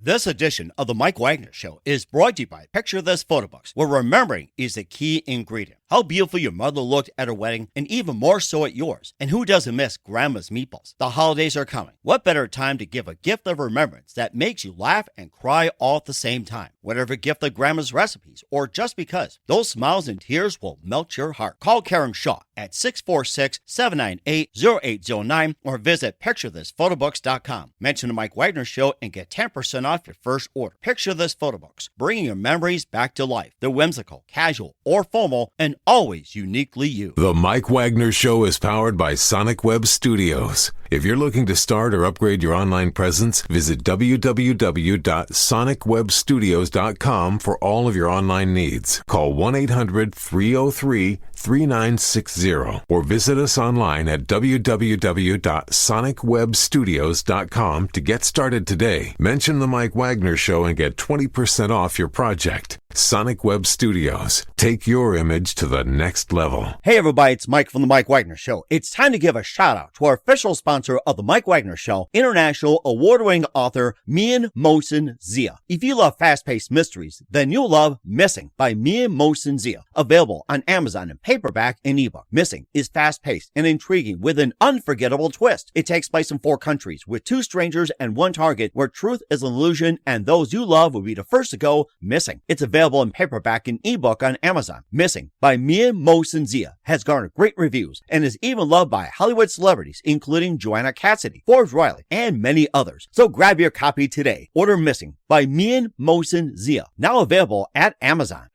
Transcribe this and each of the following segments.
This edition of The Mike Wagner Show is brought to you by Picture This Photo Books, where remembering is the key ingredient. How beautiful your mother looked at her wedding, and even more so at yours. And who doesn't miss Grandma's meatballs? The holidays are coming. What better time to give a gift of remembrance that makes you laugh and cry all at the same time? Whatever gift of Grandma's recipes, or just because, those smiles and tears will melt your heart. Call Karen Shaw at 646-798-0809 or visit picturethisphotobooks.com. Mention The Mike Wagner Show and get 10% off your first order. Picture This Photo Books, bringing your memories back to life. They're whimsical, casual, or formal, and always uniquely you. The Mike Wagner Show is powered by Sonic Web Studios. If you're looking to start or upgrade your online presence, visit www.sonicwebstudios.com for all of your online needs. Call 1-800-303-3960 or visit us online at www.sonicwebstudios.com to get started today. Mention The Mike Wagner Show and get 20% off your project. Sonic Web Studios. Take your image to the next level. Hey everybody, it's Mike from The Mike Wagner Show. It's time to give a shout out to our official sponsor of The Mike Wagner Show, international award-winning author Mian Mohsen Zia. If you love fast-paced mysteries, then you'll love Missing by Mian Mohsen Zia. Available on Amazon in paperback and ebook. Missing is fast-paced and intriguing with an unforgettable twist. It takes place in 4 countries with 2 strangers and 1 target where truth is an illusion and those you love will be the first to go missing. It's available in paperback and ebook on Amazon. Missing by Mian Mohsen Zia has garnered great reviews and is even loved by Hollywood celebrities including Joanna Cassidy, Forbes Riley, and many others. So grab your copy today. Order Missing by Mian Mohsen Zia, now available at Amazon.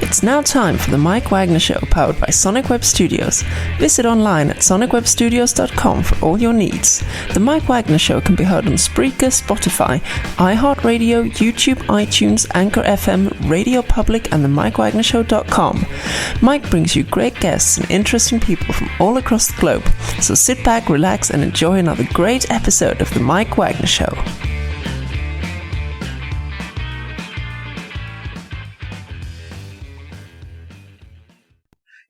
It's now time for The Mike Wagner Show, powered by Sonic Web Studios. Visit online at sonicwebstudios.com for all your needs. The Mike Wagner Show can be heard on Spreaker, Spotify, iHeartradio, YouTube, iTunes, Anchor FM, Radio Public, and themikewagnershow.com. Mike brings you great guests and interesting people from all across the globe. So sit back, relax, and enjoy another great episode of The Mike Wagner Show.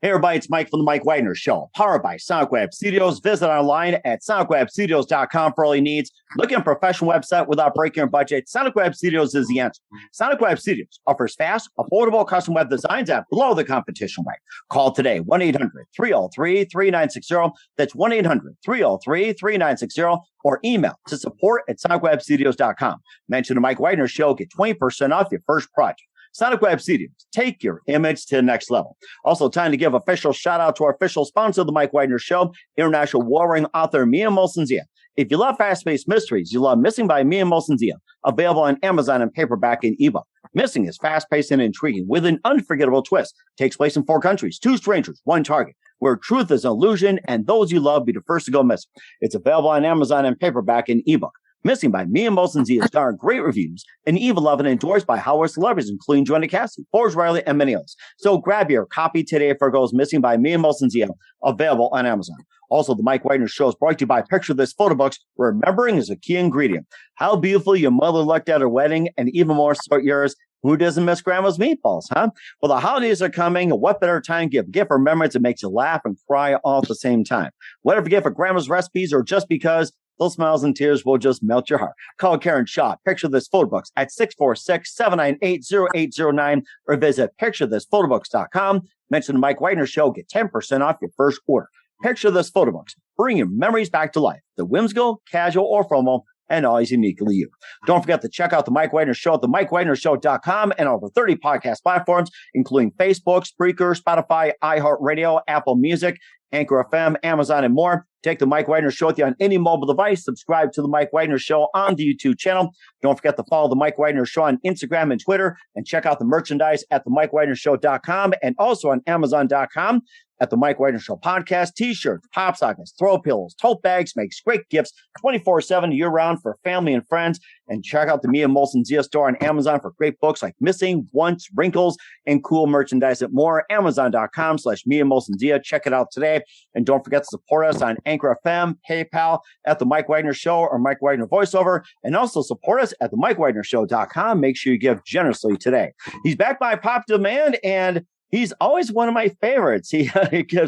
Hey everybody, it's Mike from The Mike Wagner Show, powered by Sonic Web Studios. Visit online at sonicwebstudios.com for all your needs. Looking at a professional website without breaking your budget? Sonic Web Studios is the answer. Sonic Web Studios offers fast, affordable custom web designs at below the competition rate. Call today, 1-800-303-3960. That's 1-800-303-3960. Or email to support@sonicwebstudios.com. Mention The Mike Wagner Show, get 20% off your first project. Sonic Web Studios, take your image to the next level. Also, time to give official shout out to our official sponsor of The Mike Wagner Show, international warring author Mian Mohsen Zia. If you love fast-paced mysteries, you love Missing by Mian Mohsen Zia, available on Amazon in paperback and ebook. Missing is fast-paced and intriguing with an unforgettable twist. Takes place in 4 countries, 2 strangers, 1 target, where truth is an illusion and those you love be the first to go missing. It's available on Amazon in paperback and ebook. Missing by Mian Mohsen Zia has garnered great reviews and even loved and endorsed by Hollywood celebrities, including Joanna Cassidy, Forbes Riley, and many others. So grab your copy today for it goes Missing by Mian Mohsen Zia, available on Amazon. Also, The Mike Wagner Show is brought to you by Picture This Photo Books, where remembering is a key ingredient. How beautiful your mother looked at her wedding, and even more so at yours. Who doesn't miss Grandma's meatballs, huh? Well, the holidays are coming. What better time to give a gift of remembrance that makes you laugh and cry all at the same time? Whatever gift for Grandma's recipes or just because, those smiles and tears will just melt your heart. Call Karen Shaw, Picture This Photo Books at 646-798-0809 or visit picturethisphotobooks.com. Mention The Mike Wagner Show, get 10% off your first order. Picture This Photo Books, bring your memories back to life. The whimsical, casual, or formal, and always uniquely you. Don't forget to check out The Mike Wagner Show at themikewagnershow.com and over 30 podcast platforms, including Facebook, Spreaker, Spotify, iHeartradio, Apple Music, Anchor FM, Amazon, and more. Take The Mike Wagner Show with you on any mobile device. Subscribe to The Mike Wagner Show on the YouTube channel. Don't forget to follow The Mike Wagner Show on Instagram and Twitter, and check out the merchandise at themikewagnershow.com and also on Amazon.com. At The Mike Wagner Show podcast, t-shirts, pop sockets, throw pillows, tote bags, makes great gifts 24/7 year-round for family and friends. And check out the Mian Mohsen Zia store on Amazon for great books like Missing, Once, Wrinkles, and cool merchandise at more. Amazon.com/Mian Mohsen Zia. Check it out today. And don't forget to support us on Anchor FM, PayPal, at The Mike Wagner Show, or Mike Wagner Voiceover. And also support us at themikewagnershow.com. Make sure you give generously today. He's back by popular demand, and He's always one of my favorites. He's given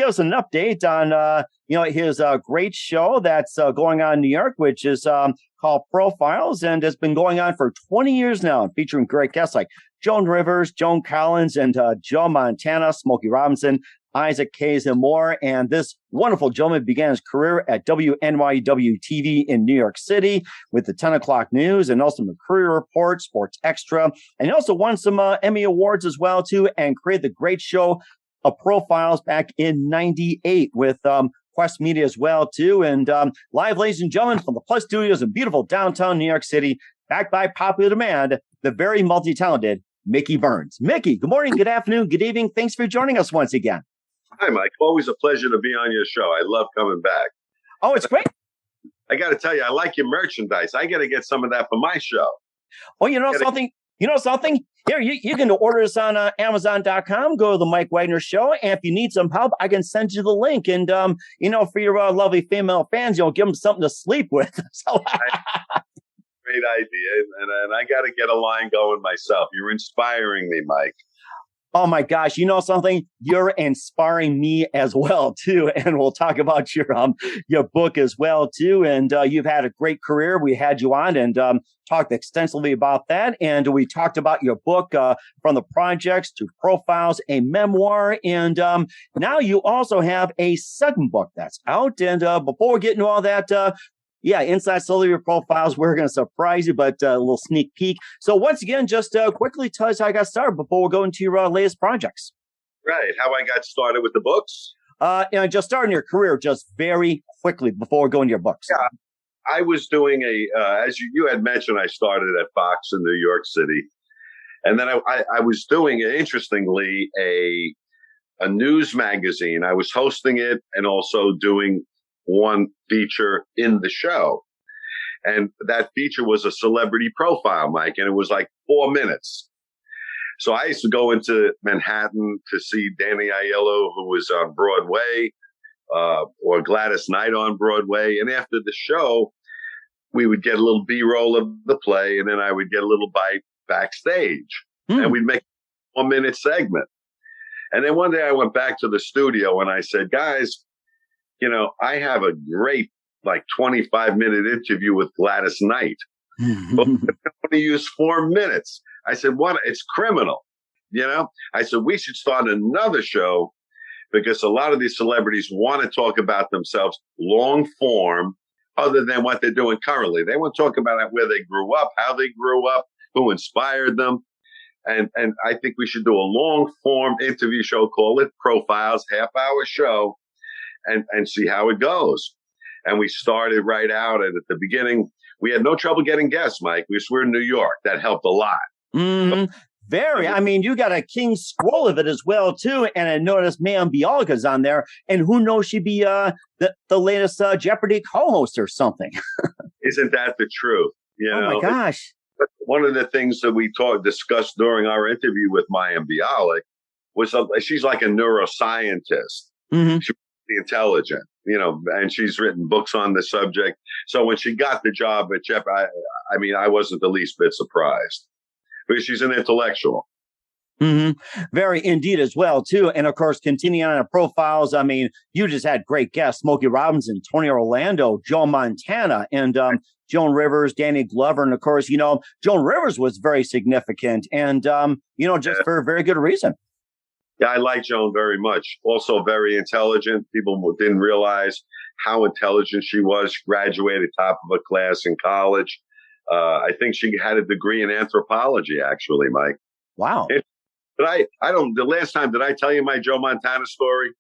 us an update on his great show that's going on in New York, which is called Profiles, and has been going on for 20 years now, featuring great guests like Joan Rivers, Joan Collins, and Joe Montana, Smokey Robinson, Isaac Hayes, and more. And this wonderful gentleman began his career at WNYW TV in New York City with the 10 o'clock news and also Mercury Report, Sports Extra. And he also won some Emmy Awards as well, too, and created the great show Profiles back in 98 with Quest Media as well, too. And live, ladies and gentlemen, from the Plus Studios in beautiful downtown New York City, backed by popular demand, the very multi-talented Mickey Burns. Mickey, good morning, good afternoon, good evening. Thanks for joining us once again. Hi, Mike. Always a pleasure to be on your show. I love coming back. Oh, it's great. I got to tell you, I like your merchandise. I got to get some of that for my show. Oh, you know something? Here, you can order this on Amazon.com. Go to the Mike Wagner Show. And if you need some help, I can send you the link. And, for your lovely female fans, give them something to sleep with. So. Great idea. And I got to get a line going myself. You're inspiring me, Mike. Oh, my gosh. You know something? You're inspiring me as well, too. And we'll talk about your book as well, too. And you've had a great career. We had you on and talked extensively about that. And we talked about your book, From the Projects to Profiles, a memoir. And now you also have a second book that's out. And before we get into all that, Inside Celebrity Profiles, we're going to surprise you, but a little sneak peek. So once again, just quickly tell us how I got started before we go into your latest projects. Right. How I got started with the books? Just starting your career just very quickly before we go into your books. Yeah. I was doing as you had mentioned, I started at Fox in New York City. And then I was doing, interestingly, a news magazine. I was hosting it and also doing one feature in the show. And that feature was a celebrity profile, Mike, and it was like 4 minutes. So I used to go into Manhattan to see Danny Aiello, who was on Broadway, or Gladys Knight on Broadway. And after the show, we would get a little B-roll of the play, and then I would get a little bite backstage. And we'd make a 1 minute segment. And then one day I went back to the studio and I said, guys, I have a great 25-minute interview with Gladys Knight. But I'm going to use 4 minutes. I said, what? It's criminal. I said, we should start another show because a lot of these celebrities want to talk about themselves long form other than what they're doing currently. They want to talk about where they grew up, how they grew up, who inspired them. And I think we should do a long form interview show, call it Profiles, half-hour show. And see how it goes. And we started right out. And at the beginning, we had no trouble getting guests, Mike. We're in New York. That helped a lot. Mm-hmm. Very. I mean, you got a king scroll of it as well, too. And I noticed Mayim Bialga's on there. And who knows, she'd be the latest Jeopardy co-host or something. Isn't that the truth? Oh, my gosh. One of the things that we discussed during our interview with Mayim Bialik was she's like a neuroscientist. Mm-hmm. She's intelligent, and she's written books on the subject. So when she got the job at Jeopardy, I wasn't the least bit surprised because she's an intellectual. Mm-hmm. Very indeed as well, too. And of course, continuing on our profiles, you just had great guests, Smokey Robinson, Tony Orlando, Joe Montana, and Joan Rivers, Danny Glover. And of course, Joan Rivers was very significant and, just for a very good reason. Yeah, I like Joan very much. Also very intelligent. People didn't realize how intelligent she was. She graduated top of a class in college. I think she had a degree in anthropology, actually, Mike. Wow. But the last time, did I tell you my Joe Montana story?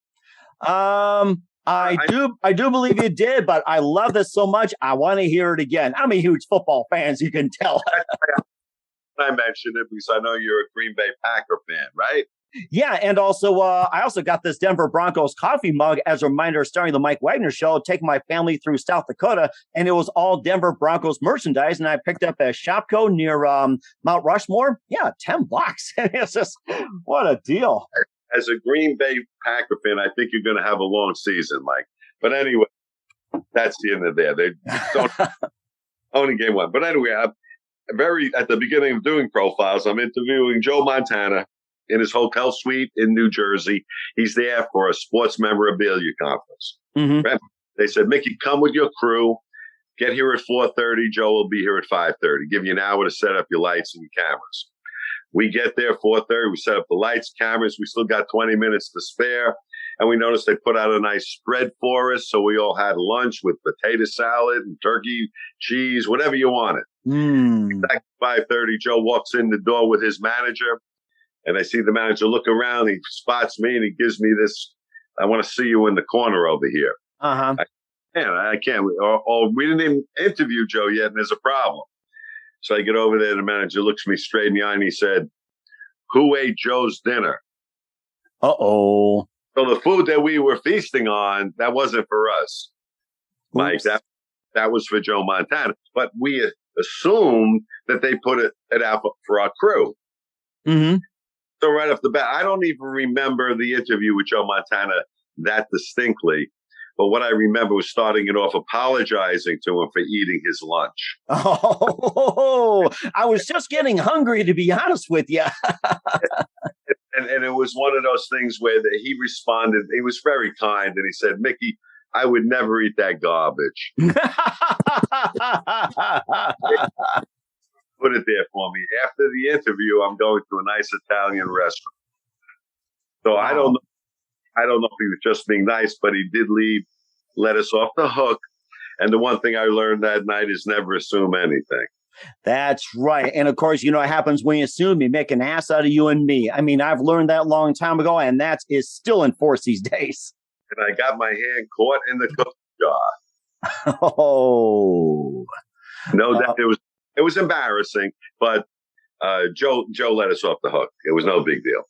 I do believe you did, but I love this so much. I want to hear it again. I'm a huge football fan, as you can tell. I mentioned it because I know you're a Green Bay Packer fan, right? Yeah, and also, I also got this Denver Broncos coffee mug as a reminder starting the Mike Wagner Show, taking my family through South Dakota, and it was all Denver Broncos merchandise, and I picked up a Shopko near Mount Rushmore. Yeah, $10. It's just, what a deal. As a Green Bay Packer fan, I think you're going to have a long season, Mike. But anyway, that's the end of there. They don't only game one. But anyway, at the beginning of doing profiles, I'm interviewing Joe Montana. in his hotel suite in New Jersey. He's there for a sports memorabilia conference. Mm-hmm. Right? They said, Mickey, come with your crew. Get here at 4:30. Joe will be here at 5:30. Give you an hour to set up your lights and your cameras. We get there 4:30. We set up the lights, cameras. We still got 20 minutes to spare. And we noticed they put out a nice spread for us. So we all had lunch with potato salad and turkey, cheese, whatever you wanted. Back at 5:30, Joe walks in the door with his manager. And I see the manager look around. He spots me and he gives me this, I want to see you in the corner over here. Uh-huh. I can't. Or we didn't even interview Joe yet, and there's a problem. So I get over there, the manager looks me straight in the eye, and he said, "Who ate Joe's dinner?" Uh-oh. So the food that we were feasting on, that wasn't for us, Mike. That was for Joe Montana. But we assumed that they put it out for our crew. Mm-hmm. So right off the bat, I don't even remember the interview with Joe Montana that distinctly. But what I remember was starting it off apologizing to him for eating his lunch. Oh, I was just getting hungry, to be honest with you. and it was one of those things where he responded. He was very kind. And he said, Mickey, I would never eat that garbage. Put it there for me. After the interview, I'm going to a nice Italian restaurant. So wow. I don't know if he was just being nice, but he did let us off the hook. And the one thing I learned that night is never assume anything. That's right. And of course, you know, it happens when you assume, you make an ass out of you and me. I mean, I've learned that a long time ago, and that is still in force these days. And I got my hand caught in the cookie jar. Oh. No, it was embarrassing, but Joe let us off the hook. It was no big deal.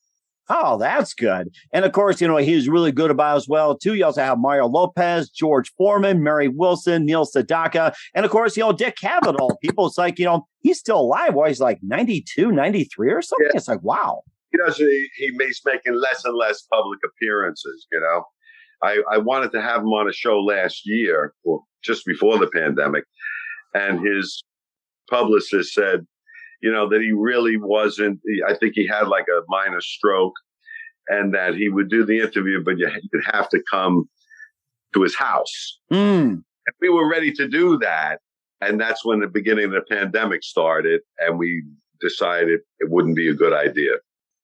Oh, that's good. And of course, you know, he was really good about it as well, too. You also have Mario Lopez, George Foreman, Mary Wilson, Neil Sedaka, and of course, you know, Dick Cavanaugh. People, it's like, you know, he's still alive. Well, he's like 92, 93 or something. Yeah. It's like, wow. He's making less and less public appearances, you know. I wanted to have him on a show last year, well, just before the pandemic, and his publicist said, you know, that he really wasn't, I think he had like a minor stroke, and that he would do the interview, but you'd have to come to his house. And we were ready to do that. And that's when the beginning of the pandemic started, and we decided it wouldn't be a good idea.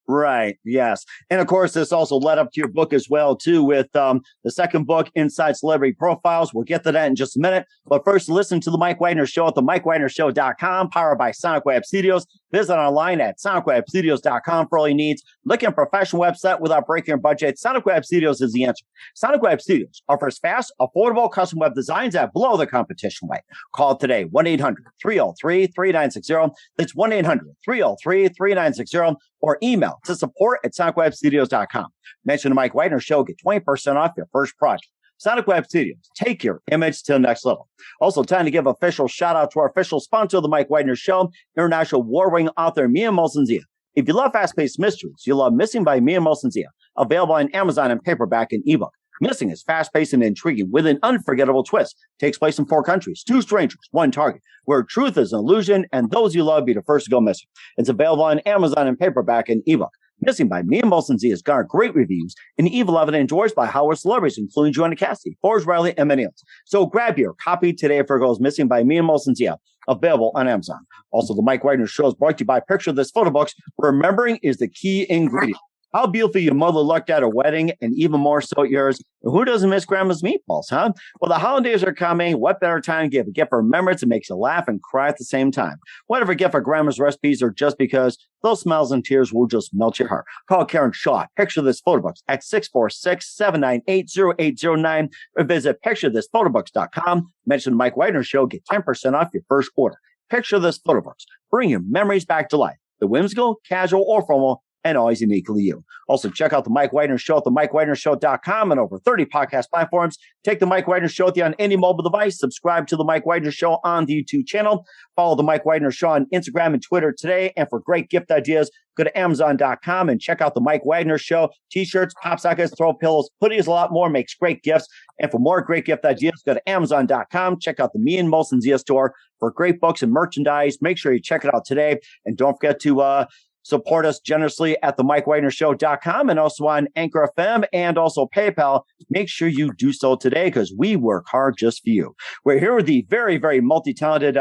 Right. Yes. And of course, this also led up to your book as well, too, with the second book, Inside Celebrity Profiles. We'll get to that in just a minute. But first, listen to The Mike Wagner Show at themikewagnershow.com, powered by Sonic Web Studios. Visit online at sonicwebstudios.com for all your needs. Looking at a professional website without breaking your budget? Sonic Web Studios is the answer. Sonic Web Studios offers fast, affordable custom web designs that blow the competition away. Call today, 1-800-303-3960. That's 1-800-303-3960. Or email to support@sonicwebstudios.com. Mention the Mike Wagner Show. Get 20% off your first project. Sonic Web Studios. Take your image to the next level. Also, time to give official shout out to our official sponsor of the Mike Wagner Show, international award-winning author Mia Molson-Zia. If you love fast-paced mysteries, you'll love Missing by Mia Molson-Zia. Available on Amazon in paperback and ebook. Missing is fast-paced and intriguing with an unforgettable twist. Takes place in 4 countries, 2 strangers, 1 target, where truth is an illusion and those you love be the first to go missing. It's available on Amazon in paperback and ebook. Missing by Mia Molson-Zia has garnered great reviews and even loved and endorsed by Howard celebrities, including Joanna Cassidy, Forrest Riley, and many others. So grab your copy today for Girls Missing by Mia Molson-Zia, available on Amazon. Also, the Mike Wagner Show is brought to you by Picture This Photo Books. Remembering is the key ingredient. How beautiful your mother looked at her wedding, and even more so at yours. And who doesn't miss Grandma's meatballs, huh? Well, the holidays are coming. What better time to give a gift for remembrance that makes you laugh and cry at the same time? Whatever gift for Grandma's recipes, or just because those smiles and tears will just melt your heart. Call Karen Shaw, Picture This Photo Books at 646-798-0809, or visit picturethisphotoBooks.com. Mention the Mike Wagner Show. Get 10% off your first order. Picture This Photo Books. Bring your memories back to life. The whimsical, casual, or formal, and always uniquely you. Also, check out The Mike Wagner Show at themikewagnershow.com and over 30 podcast platforms. Take The Mike Wagner Show with you on any mobile device. Subscribe to The Mike Wagner Show on the YouTube channel. Follow The Mike Wagner Show on Instagram and Twitter today. And for great gift ideas, go to Amazon.com and check out The Mike Wagner Show. T-shirts, pop sockets, throw pillows, hoodies, a lot more. Makes great gifts. And for more great gift ideas, go to Amazon.com. Check out the Me and Molson Zia store for great books and merchandise. Make sure you check it out today. And don't forget to Support us generously at themikewagnershow.com and also on Anchor FM and also PayPal. Make sure you do so today because we work hard just for you. We're here with the very, very multi-talented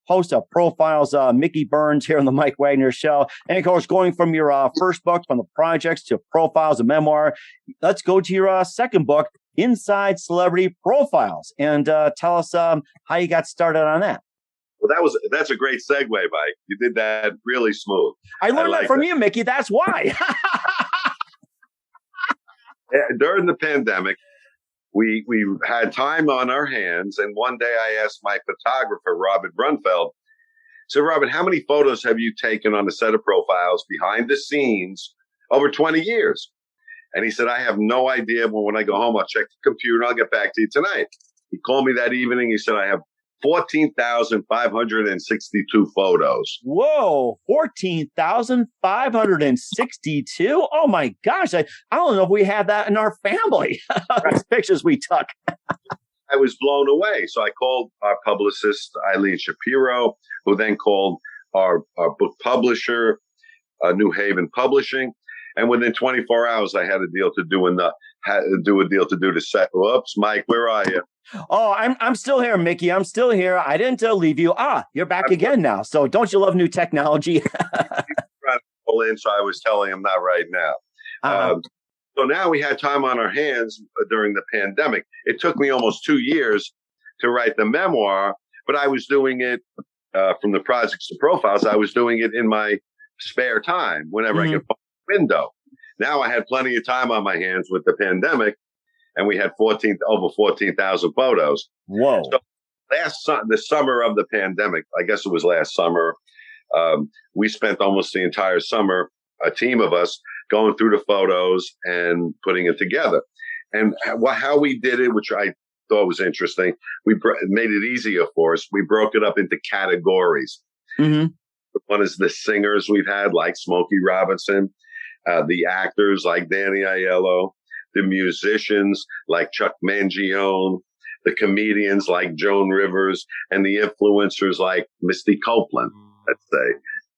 host of Profiles, Mickey Burns, here on the Mike Wagner Show. And of course, going from your first book, From the Projects to Profiles, a memoir, let's go to your second book, Inside Celebrity Profiles, and tell us how you got started on that. Well, that's a great segue, Mike. You did that really smooth. I learned that from you, Mickey. That's why. During the pandemic, we had time on our hands, and one day I asked my photographer, Robert Brunfeld, so Robert, how many photos have you taken on a set of profiles behind the scenes over 20 years? And he said, I have no idea, but when I go home, I'll check the computer and I'll get back to you tonight. He called me that evening. He said, I have 14,562 photos. Whoa, 14,562? Oh my gosh. I don't know if we have that in our family. These pictures we took. I was blown away. So I called our publicist, Eileen Shapiro, who then called our book publisher, New Haven Publishing. And within 24 hours, I had a deal to do the set. Whoops, Mike, where are you? Oh, I'm still here, Mickey. I'm still here. I didn't leave you. You're back again now. So don't you love new technology? So I was telling him not right now. So now we had time on our hands during the pandemic. It took me almost 2 years to write the memoir, but I was doing it from the projects to profiles. I was doing it in my spare time whenever I could find a window. Now I had plenty of time on my hands with the pandemic, and we had over 14,000 photos. Whoa. So the summer of the pandemic, I guess it was last summer, we spent almost the entire summer, a team of us, going through the photos and putting it together. And how we did it, which I thought was interesting, we made it easier for us. We broke it up into categories. Mm-hmm. One is the singers we've had, like Smokey Robinson, the actors like Danny Aiello, the musicians like Chuck Mangione, the comedians like Joan Rivers, and the influencers like Misty Copeland, let's say,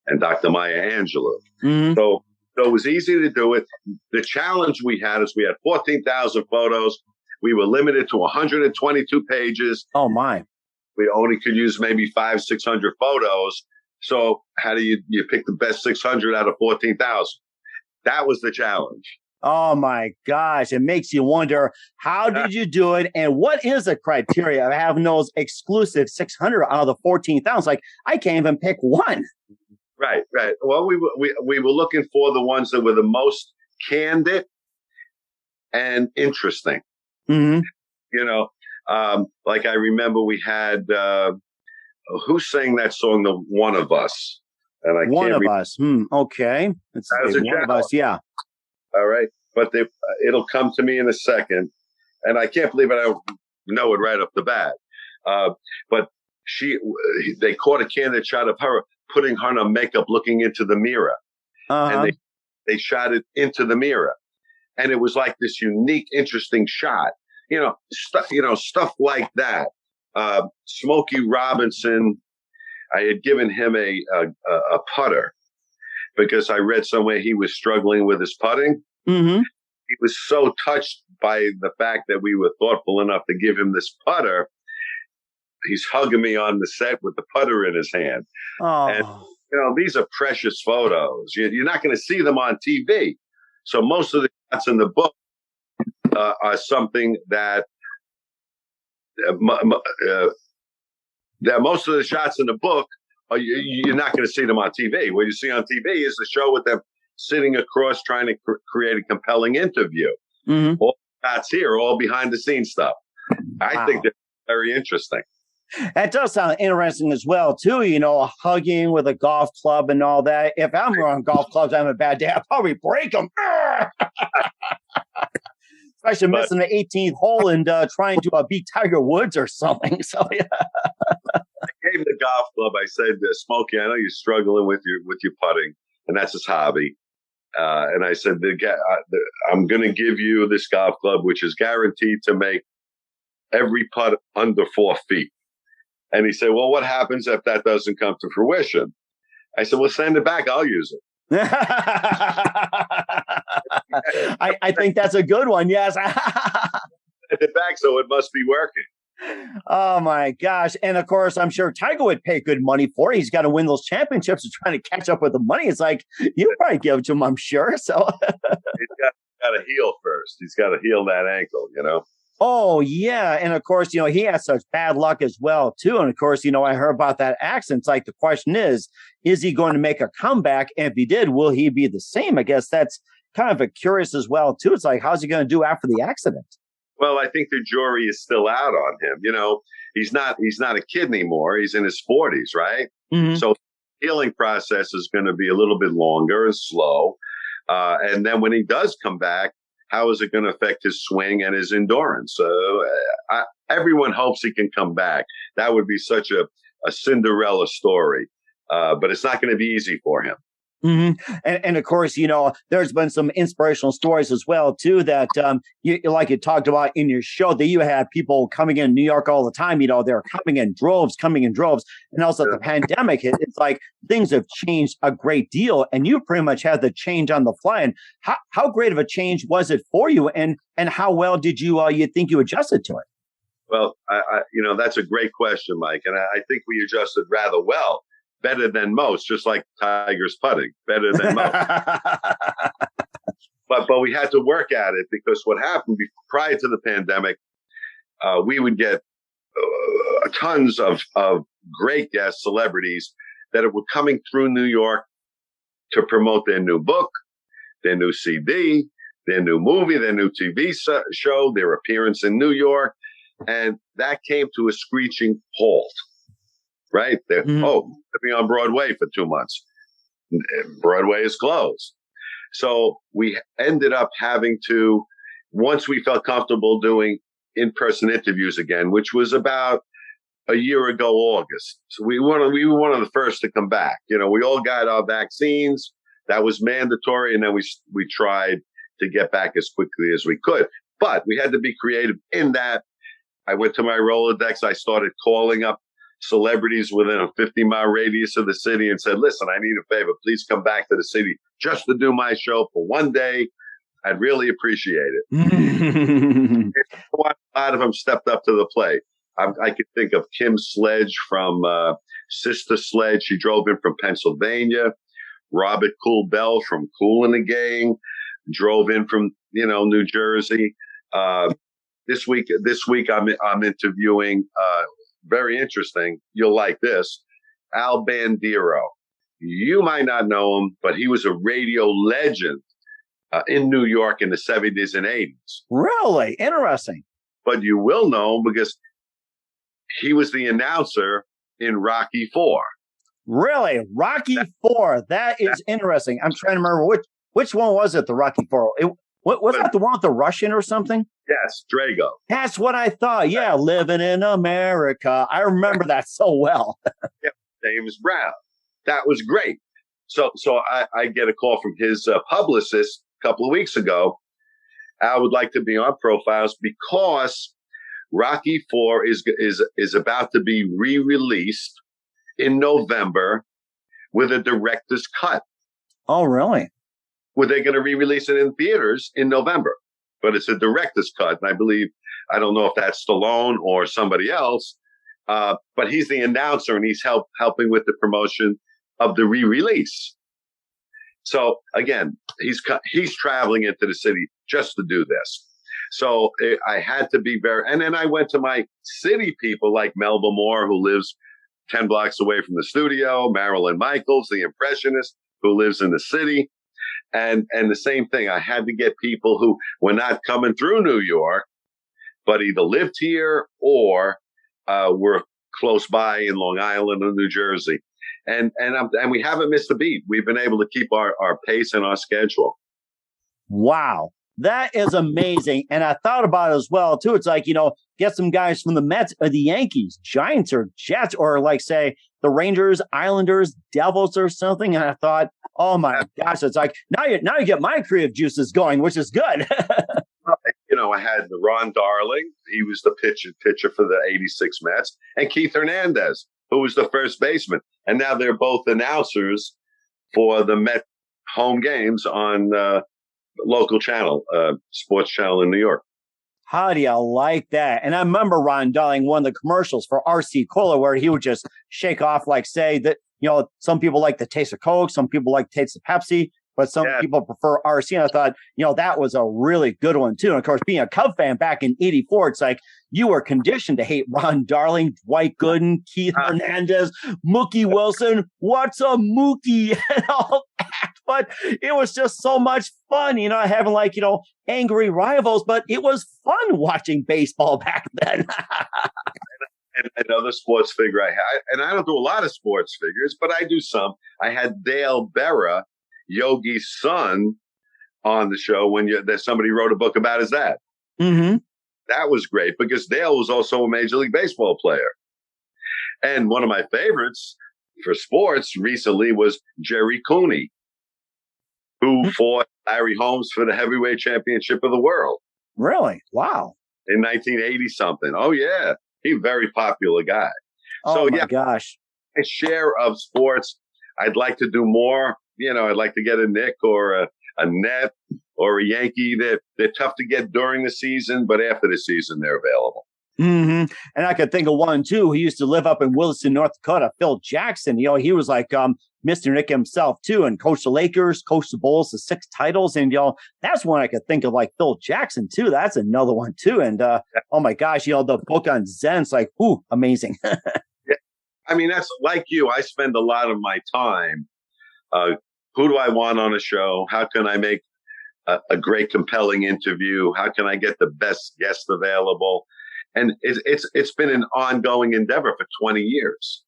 and Dr. Maya Angelou. Mm-hmm. So it was easy to do it. The challenge we had is we had 14,000 photos. We were limited to 122 pages. Oh, my. We only could use maybe 500-600 photos. So how do you pick the best 600 out of 14,000? That was the challenge. Oh, my gosh. It makes you wonder, how did you do it? And what is the criteria of having those exclusive 600 out of the 14,000? Like, I can't even pick one. Right. Well, we were looking for the ones that were the most candid and interesting. Mm-hmm. You know, like I remember we had, who sang that song, The One of Us? And I One of Us. Okay. Let's see. One of Us. Yeah. All right. But it'll come to me in a second. And I can't believe it. I don't know it right off the bat. But they caught a candid shot of her putting her on makeup, looking into the mirror. Uh-huh. And they shot it into the mirror. And it was like this unique, interesting shot. Stuff like that. Smokey Robinson, I had given him a putter because I read somewhere he was struggling with his putting. Mm-hmm. He was so touched by the fact that we were thoughtful enough to give him this putter. He's hugging me on the set with the putter in his hand. Oh. And, these are precious photos. You're not going to see them on TV. So most of the shots in the book are something that most of the shots in the book you're not going to see them on TV. What you see on TV is the show with them sitting across trying to create a compelling interview. Mm-hmm. All the shots here are all behind the scenes stuff. I think they're very interesting. That does sound interesting as well, too. Hugging with a golf club and all that. If I'm on golf clubs, I'm a bad day. I'll probably break them. Especially missing the 18th hole and trying to beat Tiger Woods or something. So, yeah. I gave the golf club. I said, Smokey, I know you're struggling with your putting, and that's his hobby. And I said, I'm going to give you this golf club, which is guaranteed to make every putt under 4 feet. And he said, well, what happens if that doesn't come to fruition? I said, well, send it back. I'll use it. I think that's a good one. Yes. It back, so it must be working. Oh my gosh. And of course, I'm sure Tiger would pay good money for it. He's got to win those championships and trying to catch up with the money. It's like, you probably give it to him, I'm sure. So he's got to heal first. He's got to heal that ankle, you know? Oh, yeah. And of course, he had such bad luck as well, too. And of course, I heard about that accident. It's like the question is he going to make a comeback? And if he did, will he be the same? I guess that's kind of a curious as well, too. It's like, how's he going to do after the accident? Well, I think the jury is still out on him. He's not a kid anymore. He's in his 40s, right? Mm-hmm. So healing process is going to be a little bit longer and slow. And then when he does come back, how is it going to affect his swing and his endurance? Everyone hopes he can come back. That would be such a Cinderella story. But it's not going to be easy for him. Mm-hmm. And of course, there's been some inspirational stories as well, too, that like you talked about in your show, that you had people coming in New York all the time. They're coming in droves. And also the pandemic hit. It's like things have changed a great deal. And you pretty much had the change on the fly. And how great of a change was it for you? And how well did you think you adjusted to it? Well, that's a great question, Mike. And I think we adjusted rather well. Better than most, just like Tiger's putting, better than most. But we had to work at it, because what happened prior to the pandemic, we would get tons of great guest celebrities that were coming through New York to promote their new book, their new CD, their new movie, their new TV show, their appearance in New York. And that came to a screeching halt. Right? Mm-hmm. Oh, to be on Broadway for 2 months. Broadway is closed. So we ended up having to, once we felt comfortable doing in-person interviews again, which was about a year ago, August. So we were one of the first to come back. We all got our vaccines. That was mandatory. And then we tried to get back as quickly as we could. But we had to be creative in that. I went to my Rolodex. I started calling up celebrities within a 50-mile radius of the city and said, listen, I need a favor. Please come back to the city just to do my show for one day. I'd really appreciate it. A lot of them stepped up to the plate. I could think of Kim Sledge from Sister Sledge. She drove in from Pennsylvania. Robert Cool Bell from Kool and the Gang drove in from, New Jersey. This week I'm interviewing very interesting. You'll like this. Al Bandero. You might not know him, but he was a radio legend in New York in the 70s and 80s. Really? Interesting. But you will know him because he was the announcer in Rocky IV. Really? Rocky IV. That is interesting. I'm trying to remember which one was it, the Rocky IV? Was that the one with the Russian or something? Yes, Drago. That's what I thought. Yeah, living in America. I remember that so well. Yeah, James Brown. That was great. So I get a call from his publicist a couple of weeks ago. I would like to be on Profiles because Rocky IV is about to be re-released in November with a director's cut. Oh, really? Well, they're going to re-release it in theaters in November, but it's a director's cut. And I don't know if that's Stallone or somebody else, but he's the announcer and he's helping with the promotion of the re-release. So again, he's traveling into the city just to do this. So I had to be and then I went to my city people like Melba Moore, who lives 10 blocks away from the studio, Marilyn Michaels, the impressionist who lives in the city. And the same thing, I had to get people who were not coming through New York, but either lived here or were close by in Long Island or New Jersey. And we haven't missed a beat. We've been able to keep our pace and our schedule. Wow. That is amazing. And I thought about it as well, too. It's like, get some guys from the Mets or the Yankees, Giants or Jets, or like, say, the Rangers, Islanders, Devils or something. And I thought, oh, my gosh, it's like now you get my creative juices going, which is good. I had the Ron Darling. He was the pitcher for the 86 Mets, and Keith Hernandez, who was the first baseman. And now they're both announcers for the Met home games on local channel, sports channel in New York. How do you like that? And I remember Ron Darling, one of the commercials for RC Cola, where he would just shake off, like, say that, some people like the taste of Coke, some people like the taste of Pepsi, but some people prefer RC. And I thought, that was a really good one too. And of course, being a Cub fan back in '84, it's like you were conditioned to hate Ron Darling, Dwight Gooden, Keith Hernandez, Mookie Wilson. What's a Mookie? And all that. But it was just so much fun, having angry rivals. But it was fun watching baseball back then. And another sports figure I had, and I don't do a lot of sports figures, but I do some. I had Dale Berra, Yogi's son, on the show when somebody wrote a book about his dad. Mm-hmm. That was great because Dale was also a Major League Baseball player. And one of my favorites for sports recently was Jerry Cooney, who fought Larry Holmes for the heavyweight championship of the world. Really? Wow. In 1980 something. Oh, yeah. He's a very popular guy. Oh, my gosh. A share of sports. I'd like to do more. I'd like to get a Nick or a Net or a Yankee. They're tough to get during the season, but after the season, they're available. Mm-hmm. And I could think of one, too, who used to live up in Williston, North Dakota, Phil Jackson. He was like Mr. Nick himself, too, and coached the Lakers, coached the Bulls to 6 titles. And, that's one I could think of, like Phil Jackson, too. That's another one, too. And, oh, my gosh, the book on Zen's like, ooh, amazing. Yeah. I mean, that's like you. I spend a lot of my time. Who do I want on a show? How can I make a great, compelling interview? How can I get the best guest available? And it's been an ongoing endeavor for 20 years.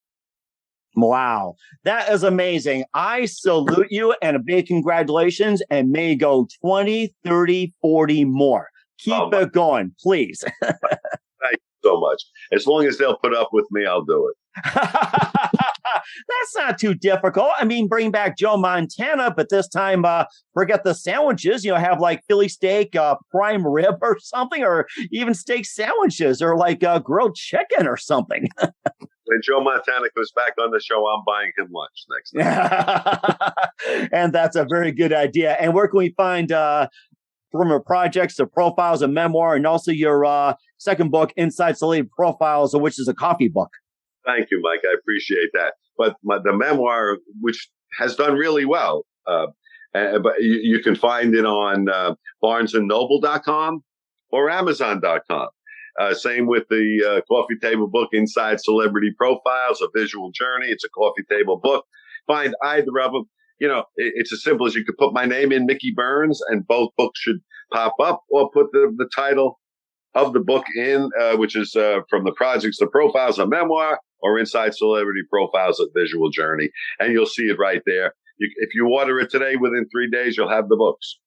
Wow. That is amazing. I salute you and a big congratulations, and may go 20, 30, 40 more. Keep it going, please. Thank you so much. As long as they'll put up with me, I'll do it. That's not too difficult. I mean, bring back Joe Montana, but this time, forget the sandwiches. Have like Philly steak, prime rib or something, or even steak sandwiches, or like grilled chicken or something. When Joe Montana goes back on the show, I'm buying him lunch next time. And that's a very good idea. And where can we find from your projects, the profiles, a memoir, and also your second book, Inside Celebrity Profiles, which is a coffee book? Thank you, Mike. I appreciate that. But the memoir, which has done really well, but you can find it on barnesandnoble.com or amazon.com. Same with the coffee table book, Inside Celebrity Profiles, A Visual Journey. It's a coffee table book. Find either of them. It's as simple as you could put my name in, Mickey Burns, and both books should pop up, or put the title of the book in, which is From the Projects to Profiles, a memoir, or Inside Celebrity Profiles, A Visual Journey. And you'll see it right there. If you order it today, within 3 days, you'll have the books.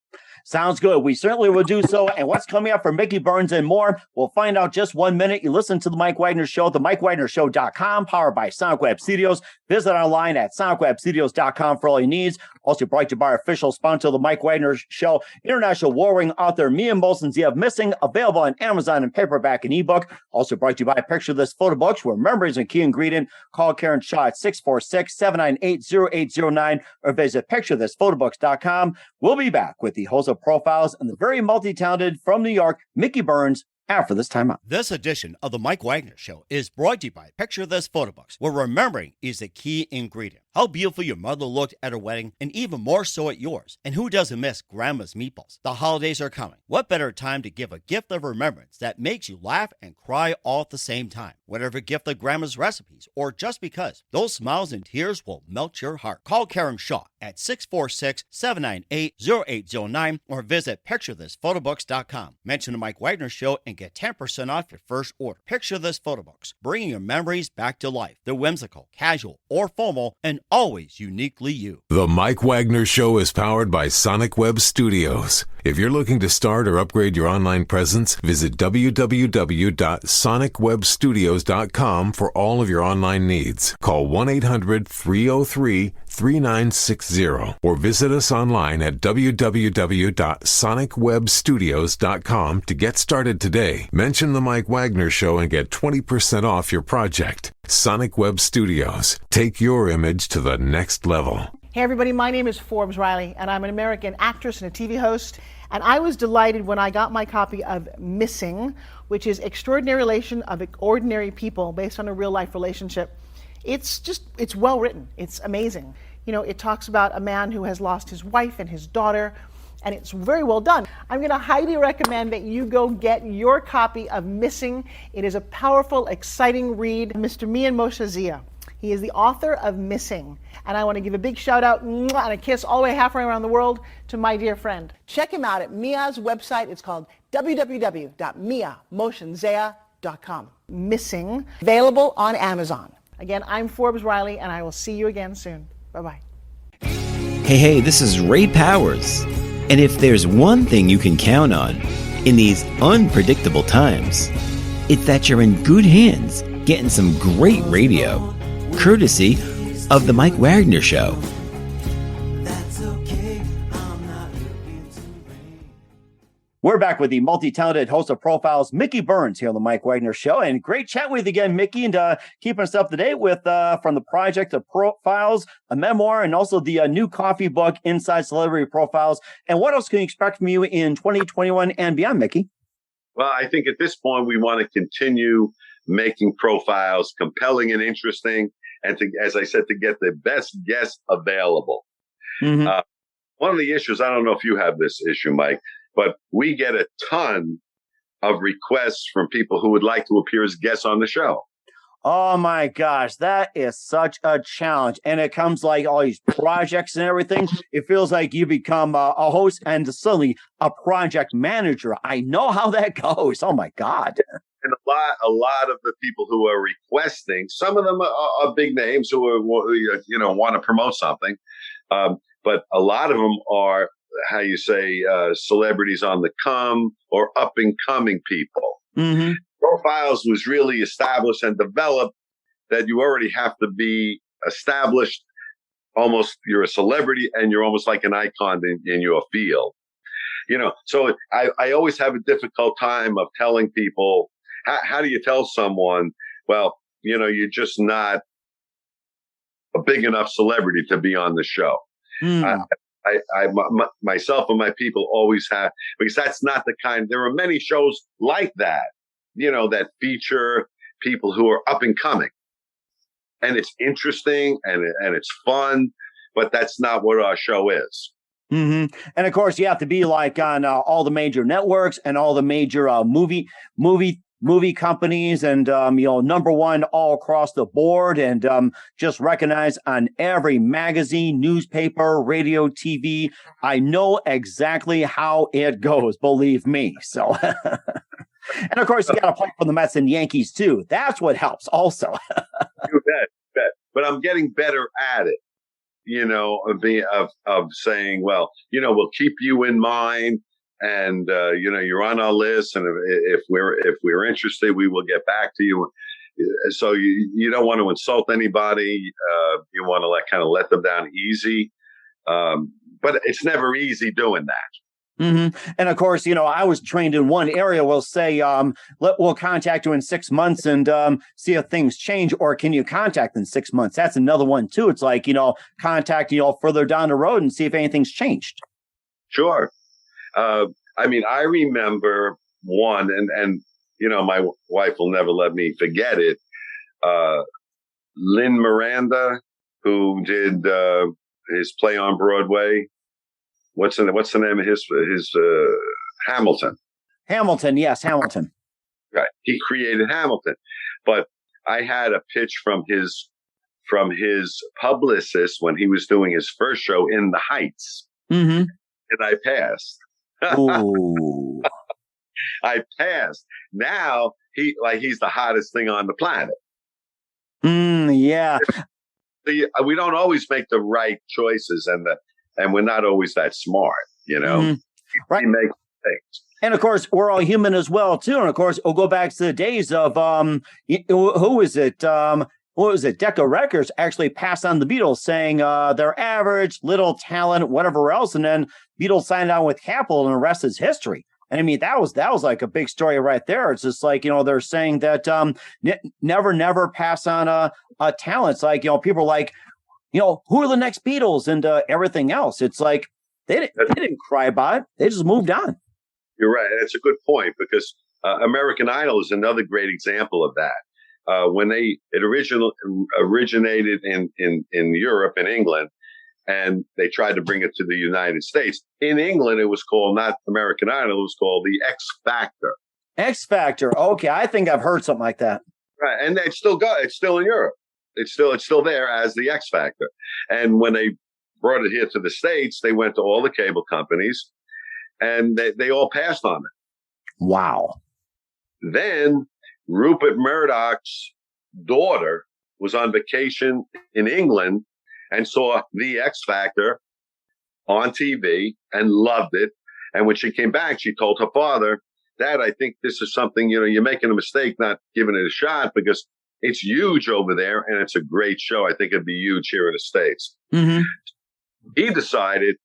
Sounds good. We certainly will do so. And what's coming up for Mickey Burns and more, we'll find out just 1 minute. You listen to The Mike Wagner Show, themikewagnershow.com, powered by Sonic Web Studios. Visit online at sonicwebstudios.com for all your needs. Also brought to you by our official sponsor, The Mike Wagner Show, international war-winning author Mia Molson's You Have Missing, available on Amazon in paperback and ebook. Also brought to you by Picture This Photo Books, where memory is a key ingredient. Call Karen Shaw at 646-798-0809 or visit picturethisphotobooks.com. We'll be back with the host of Profiles and the very multi-talented from New York, Mickey Burns, after this time out. This edition of The Mike Wagner Show is brought to you by Picture This Photo Books, where remembering is the key ingredient. How beautiful your mother looked at her wedding, and even more so at yours. And who doesn't miss Grandma's meatballs? The holidays are coming. What better time to give a gift of remembrance that makes you laugh and cry all at the same time? Whatever gift of Grandma's recipes, or just because, those smiles and tears will melt your heart. Call Karen Shaw at 646-798-0809 or visit picturethisphotobooks.com. Mention The Mike Wagner Show and get 10% off your first order. Picture This Photo Books, bringing your memories back to life. They're whimsical, casual, or formal, and always uniquely you. The Mike Wagner Show is powered by Sonic Web Studios. If you're looking to start or upgrade your online presence, visit www.sonicwebstudios.com for all of your online needs. Call 1-800-303-3960 or visit us online at www.sonicwebstudios.com to get started today. Mention The Mike Wagner Show and get 20% off your project. Sonic Web Studios. Take your image to the next level. Hey everybody, my name is Forbes Riley, and I'm an American actress and a TV host. And I was delighted when I got my copy of Missing, which is Extraordinary Relation of Ordinary People based on a real life relationship. It's well written. It's amazing. You know, it talks about a man who has lost his wife and his daughter, and it's very well done. I'm going to highly recommend that you go get your copy of Missing. It is a powerful, exciting read. Mr. Mian Moshe Zia. He is the author of Missing. And I want to give a big shout out and a kiss all the way halfway around the world to my dear friend. Check him out at Mia's website. It's called www.miamoshenzea.com. Missing, available on Amazon. Again, I'm Forbes Riley, and I will see you again soon. Bye-bye. Hey, this is Ray Powers. And if there's one thing you can count on in these unpredictable times, it's that you're in good hands getting some great radio, courtesy of The Mike Wagner Show. We're back with the multi-talented host of Profiles, Mickey Burns, here on The Mike Wagner Show. And great chat with you again, Mickey, and keeping us up to date with From the Project of Profiles, a memoir, and also the new coffee book, Inside Celebrity Profiles. And what else can you expect from you in 2021 and beyond, Mickey? Well, I think at this point, we want to continue making profiles compelling and interesting. And to, as I said, to get the best guests available. Mm-hmm. One of the issues, I don't know if you have this issue, Mike, but we get a ton of requests from people who would like to appear as guests on the show. Oh my gosh, that is such a challenge. And it comes like all these projects and everything. It feels like you become a host and suddenly a project manager. I know how that goes. Oh my God. And a lot of the people who are requesting, some of them are big names who are, want to promote something. But a lot of them are, how you say, celebrities on the come or up and coming people. Mm-hmm. Profiles was really established and developed that you already have to be established. Almost you're a celebrity and you're almost like an icon in your field. So I always have a difficult time of telling people, how do you tell someone, well, you're just not a big enough celebrity to be on the show. Mm. Myself and my people always have, because that's not the kind, there are many shows like that, that feature people who are up and coming. And it's interesting and it's fun, but that's not what our show is. Mm-hmm. And of course, you have to be like on all the major networks and all the major movie companies and, number one all across the board and just recognized on every magazine, newspaper, radio, TV. I know exactly how it goes, believe me. So, and of course, you got to play for the Mets and Yankees too. That's what helps also. You bet. But I'm getting better at it, of saying, well, we'll keep you in mind. And, you're on our list. And if we're interested, we will get back to you. So you don't want to insult anybody. You want to let them down easy. But it's never easy doing that. Mm-hmm. And of course, I was trained in one area. We'll say, we'll contact you in 6 months and see if things change, or can you contact in 6 months? That's another one too. It's like, contact, further down the road and see if anything's changed. Sure. I remember one, and my wife will never let me forget it. Lin Miranda, who did his play on Broadway. What's the name of his Hamilton? Hamilton, yes, Hamilton. Right, he created Hamilton, but I had a pitch from his publicist when he was doing his first show in the Heights, and I passed. Ooh. I passed. Now he's the hottest thing on the planet. Yeah. We don't always make the right choices, and we're not always that smart, Right. We make mistakes. And of course, we're all human as well too. And of course, we'll go back to the days of who is it? What was it? Decca Records actually passed on the Beatles, saying they're average, little talent, whatever else, and then Beatles signed on with Capitol, and the rest is history. And I mean, that was like a big story right there. It's just like, they're saying that never pass on a talent. It's like, people are like, who are the next Beatles and everything else. It's like they didn't cry about it. They just moved on. You're right. That's a good point, because American Idol is another great example of that. When it originated in Europe and England, and they tried to bring it to the United States. In England, it was called not American Idol, it was called the X Factor. X Factor. Okay, I think I've heard something like that. Right, and it's still in Europe. It's still there as the X Factor. And when they brought it here to the States, they went to all the cable companies, and they all passed on it. Wow. Then Rupert Murdoch's daughter was on vacation in England and saw the X Factor on TV and loved it. And when she came back, she told her father, Dad, I think this is something, you're making a mistake not giving it a shot, because it's huge over there and it's a great show. I think it'd be huge here in the States. Mm-hmm. He decided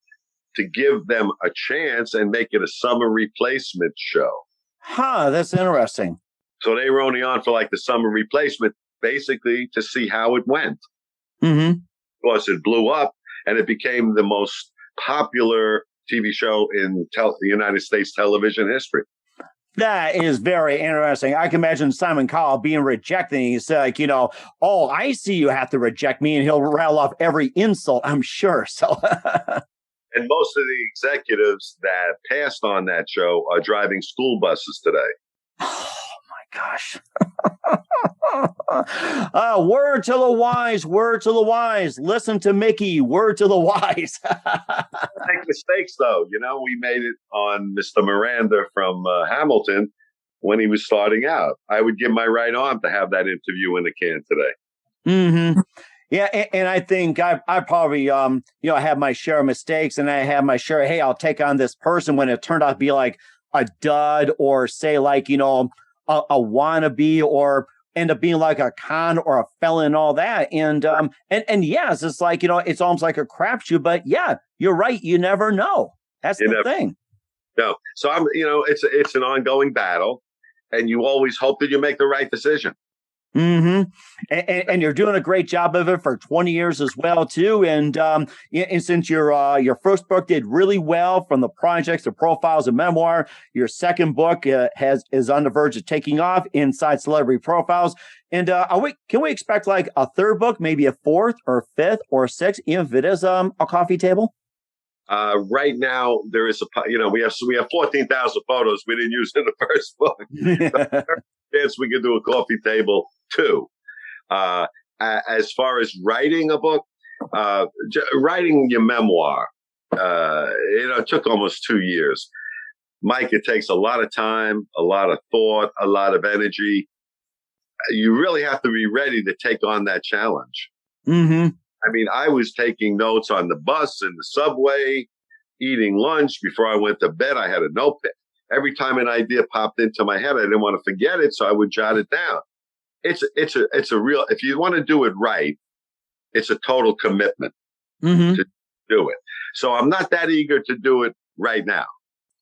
to give them a chance and make it a summer replacement show. Huh, that's interesting. So they were only on for like the summer replacement, basically to see how it went. Mm-hmm. Of course, it blew up and it became the most popular TV show in the United States television history. That is very interesting. I can imagine Simon Cowell being rejected. He's like, oh, I see you have to reject me. And he'll rattle off every insult, I'm sure. So, and most of the executives that passed on that show are driving school buses today. Oh, my gosh. Word to the wise, word to the wise. Listen to Mickey, word to the wise. Make mistakes, though. We made it on Mr. Miranda from Hamilton when he was starting out. I would give my right arm to have that interview in the can today. Mm-hmm. Yeah, and I think I probably, have my share of mistakes, and I have my share of, hey, I'll take on this person when it turned out to be like a dud, or say like, a wannabe, or end up being like a con or a felon and all that. And yes, it's like, it's almost like a crapshoot, but yeah, you're right. You never know. That's the thing. No. So it's an ongoing battle, and you always hope that you make the right decision. Mm-hmm. And you're doing a great job of it for 20 years as well, too. And since your first book did really well, from the projects to profiles and memoir, your second book is on the verge of taking off, Inside Celebrity Profiles. And can we expect like a third book, maybe a fourth or fifth or sixth, even if it is a coffee table? Right now, there is we have 14,000 photos we didn't use in the first book. Yes, we could do a coffee table too. As far as writing a book, writing your memoir, it took almost 2 years. Mike, it takes a lot of time, a lot of thought, a lot of energy. You really have to be ready to take on that challenge. Mm-hmm. I mean, I was taking notes on the bus and the subway, eating lunch. Before I went to bed, I had a notepad. Every time an idea popped into my head, I didn't want to forget it, so I would jot it down. It's a real, if you want to do it right, it's a total commitment to do it. So I'm not that eager to do it right now.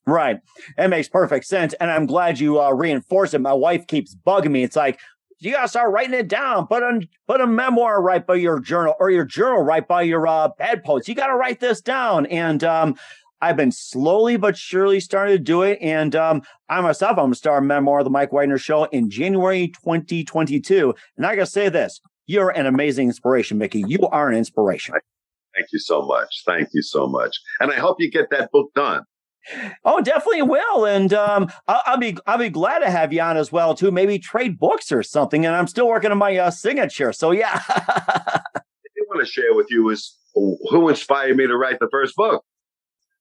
Right. That makes perfect sense. And I'm glad you reinforce it. My wife keeps bugging me. It's like, you got to start writing it down. Put a memoir right by your journal, or your journal right by your bedpost. You got to write this down. And I've been slowly but surely starting to do it. And I myself, I'm going to start a memoir of The Mike Wagner Show in January 2022. And I got to say this, you're an amazing inspiration, Mickey. You are an inspiration. Thank you so much. Thank you so much. And I hope you get that book done. Oh, definitely will. And I'll be glad to have you on as well, too. Maybe trade books or something. And I'm still working on my signature. So, yeah. I want to share with you is who inspired me to write the first book.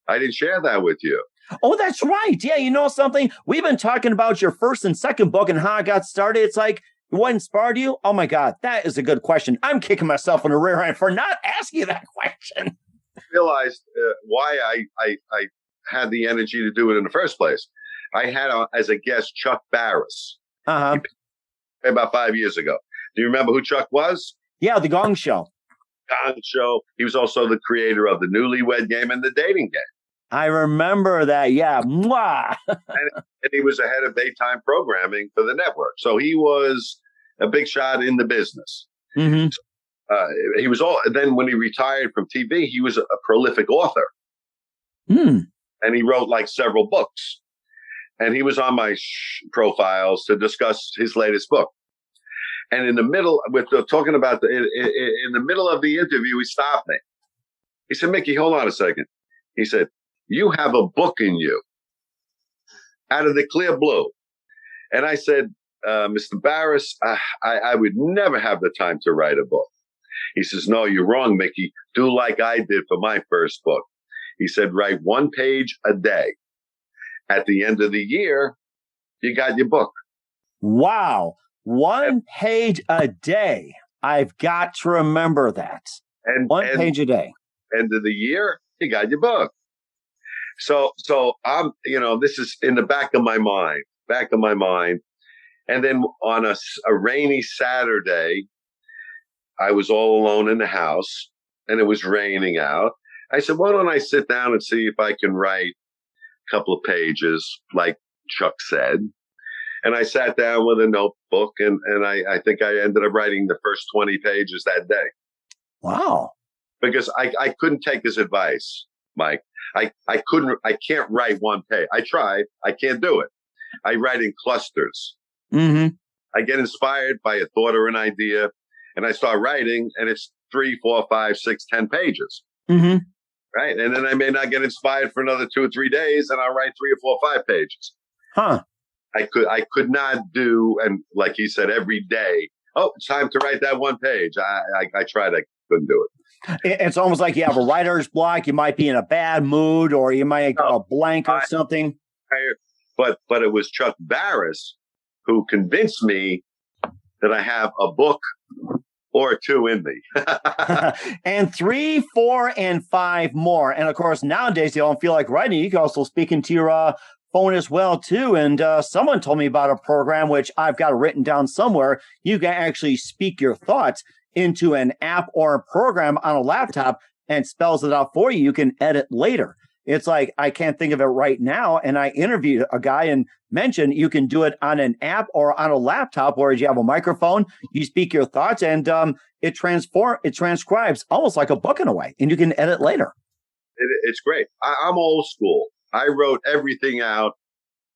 I didn't share that with you. Oh, that's right. Yeah, you know something? We've been talking about your first and second book and how I got started. It's like, what inspired you? Oh, my God, that is a good question. I'm kicking myself in the rear end for not asking that question. I realized why I had the energy to do it in the first place. I had as a guest Chuck Barris about 5 years ago. Do you remember who Chuck was? Yeah, The Gong Show. Gong Show. He was also the creator of the Newlywed Game and the Dating Game. I remember that. Yeah. Mwah. and he was the head of daytime programming for the network. So he was a big shot in the business. Mm-hmm. So he was all. Then when he retired from TV, he was a prolific author, Hmm. and he wrote like several books. And he was on my profiles to discuss his latest book. And in the middle, talking about in the middle of the interview, he stopped me. He said, "Mickey, hold on a second." He said, "You have a book in you," out of the clear blue. And I said, "Mr. Barris, I would never have the time to write a book." He says, "No, you're wrong, Mickey. Do like I did for my first book." He said, "Write 1 page a day. At the end of the year, you got your book." Wow. 1 page a day. I've got to remember that. And 1 page a day. End of the year, you got your book. So I'm, this is in the back of my mind. And then on a rainy Saturday, I was all alone in the house and it was raining out. I said, why don't I sit down and see if I can write a couple of pages, like Chuck said. And I sat down with a notebook and I think I ended up writing the first 20 pages that day. Wow. Because I couldn't take his advice, Mike. I can't write 1 page. I tried. I can't do it. I write in clusters. Mm-hmm. I get inspired by a thought or an idea and I start writing and it's 3, 4, 5, 6, 10 pages. Mm-hmm. Right. And then I may not get inspired for another 2 or 3 days and I'll write 3 or 4 or 5 pages. Huh. I could not do, and like he said, every day, oh, it's time to write that 1 page. I tried, I couldn't do it. It's almost like you have a writer's block. You might be in a bad mood or you might go blank or something. But it was Chuck Barris who convinced me that I have a book or 2 in me. And 3, 4, and 5 more. And of course, nowadays, you don't feel like writing. You can also speak into your phone as well, too. And someone told me about a program, which I've got written down somewhere. You can actually speak your thoughts into an app or a program on a laptop and spells it out for you. You can edit later. It's like, I can't think of it right now. And I interviewed a guy and mentioned you can do it on an app or on a laptop, whereas you have a microphone, you speak your thoughts, and it transcribes almost like a book in a way, and you can edit later. It's great. I'm old school. I wrote everything out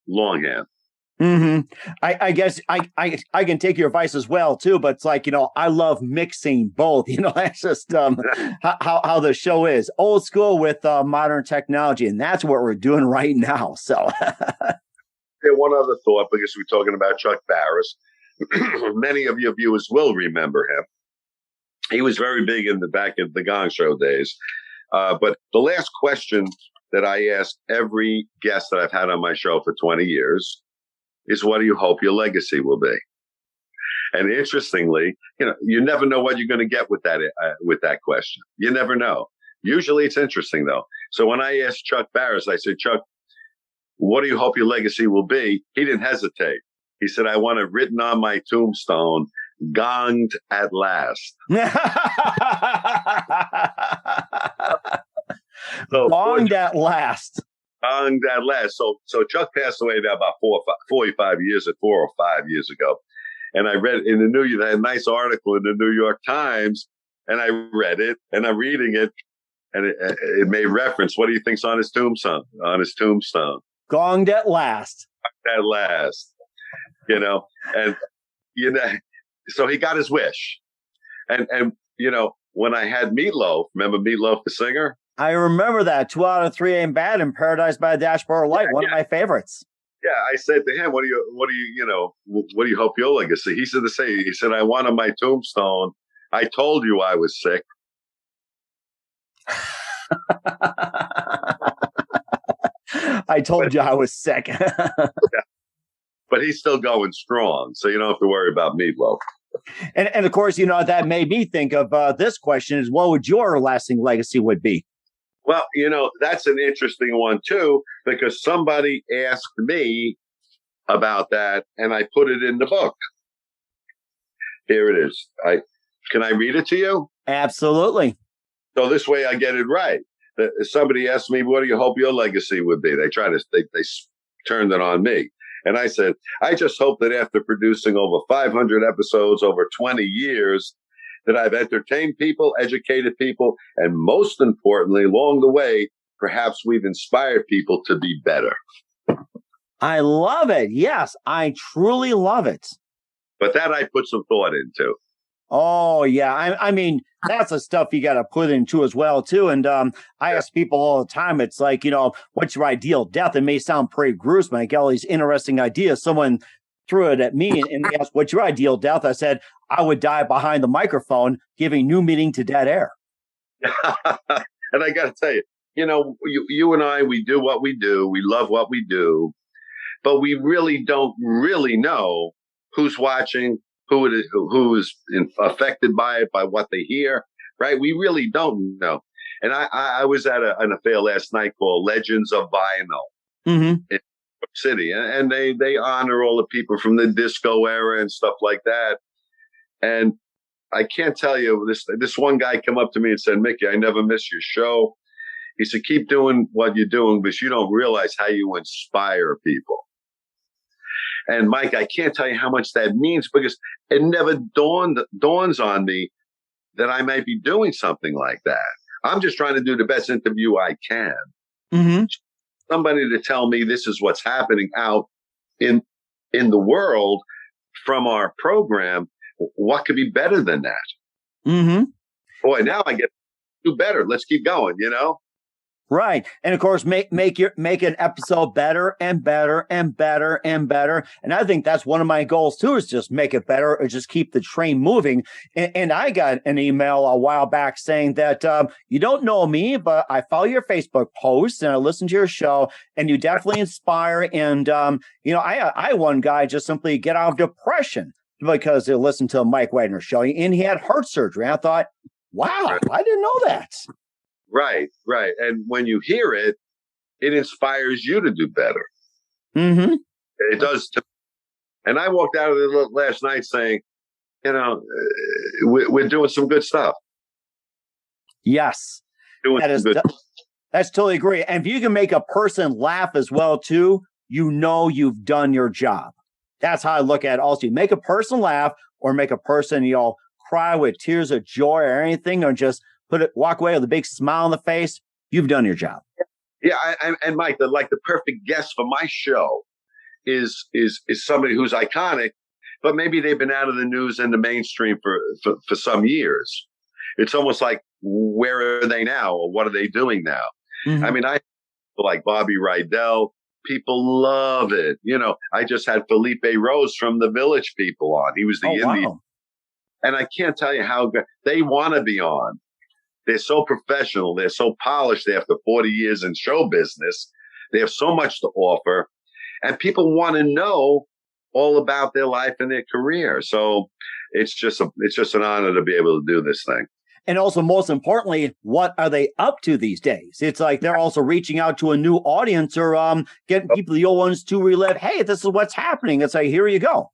longhand. Mm-hmm. I guess I can take your advice as well too, but it's like, I love mixing both. That's just how the show is. Old school with modern technology, and that's what we're doing right now. So one other thought, because we're talking about Chuck Barris. Many of your viewers will remember him. He was very big in the back of the Gong Show days. But the last question that I ask every guest that I've had on my show for 20 years is, what do you hope your legacy will be? And interestingly, you never know what you're going to get with that question. You never know. Usually it's interesting though. So when I asked Chuck Barris, I said, Chuck, what do you hope your legacy will be? He didn't hesitate. He said, I want it written on my tombstone, gonged at last. So, gonged at last. Gonged at last. So Chuck passed away now about 4 or 5 years ago. And I read in they had a nice article in the New York Times, and I read it, and I'm reading it, and it made reference. What do you think's on his tombstone? Gonged at last. At last. And so he got his wish. And when I had Meatloaf, remember Meatloaf the singer? I remember that. 2 out of 3 ain't bad, and Paradise by the Dashboard Light, one of my favorites. Yeah, I said to him, what do you hope your legacy? He said the same. He said, I want on my tombstone, I told you I was sick. I told you I was sick. Yeah. But he's still going strong, so you don't have to worry about Meatloaf. And of course, that made me think of this question is, what would your lasting legacy would be? Well, that's an interesting one, too, because somebody asked me about that, and I put it in the book. Here it is. Can I read it to you? Absolutely. So this way I get it right. Somebody asked me, what do you hope your legacy would be? They turned it on me. And I said, I just hope that after producing over 500 episodes over 20 years, that I've entertained people, educated people, and most importantly, along the way, perhaps we've inspired people to be better. I love it. Yes, I truly love it. But that I put some thought into. Oh, yeah. I mean, that's the stuff you got to put into as well, too. And I ask people all the time, it's like, what's your ideal death? It may sound pretty gruesome. I get all these interesting ideas. Someone threw it at me and they asked, what's your ideal death? I said, I would die behind the microphone, giving new meaning to dead air. And I got to tell you, you and I, we do what we do. We love what we do, but we really don't really know who's watching, who is affected by it, by what they hear, right? We really don't know. And I was at an affair last night called Legends of Vinyl in New York City, and they honor all the people from the disco era and stuff like that. And I can't tell you, this one guy came up to me and said, Mickey, I never miss your show. He said, keep doing what you're doing, because you don't realize how you inspire people. And Mike, I can't tell you how much that means, because it never dawns on me that I might be doing something like that. I'm just trying to do the best interview I can. Mm-hmm. Somebody to tell me this is what's happening out in the world from our program. What could be better than that? Mm-hmm. Boy, now I get to do better. Let's keep going, Right. And of course, make an episode better and better and better and better. And I think that's one of my goals too, is just make it better or just keep the train moving. And I got an email a while back saying that you don't know me, but I follow your Facebook posts and I listen to your show, and you definitely inspire. And, I one guy just simply get out of depression because they listened to the Mike Wagner show, and he had heart surgery. And I thought, wow, I didn't know that. Right. And when you hear it, it inspires you to do better. Mm-hmm. It does. And I walked out of there last night saying, we're doing some good stuff. Yes. That's totally great. And if you can make a person laugh as well, too, you've done your job. That's how I look at it. Also, you make a person laugh or make a person, cry with tears of joy or anything, or just walk away with a big smile on the face. You've done your job. Yeah, and Mike, the perfect guest for my show is somebody who's iconic, but maybe they've been out of the news and the mainstream for some years. It's almost like, where are they now, or what are they doing now? Mm-hmm. I mean, I like Bobby Rydell. People love it. I just had Felipe Rose from the Village People on. He was the Indian. Wow. And I can't tell you how good they want to be on. They're so professional. They're so polished after 40 years in show business. They have so much to offer, and people want to know all about their life and their career. So it's just an honor to be able to do this thing. And also, most importantly, what are they up to these days? It's like they're also reaching out to a new audience, or getting people, the old ones, to relive, hey, this is what's happening. It's like, here you go.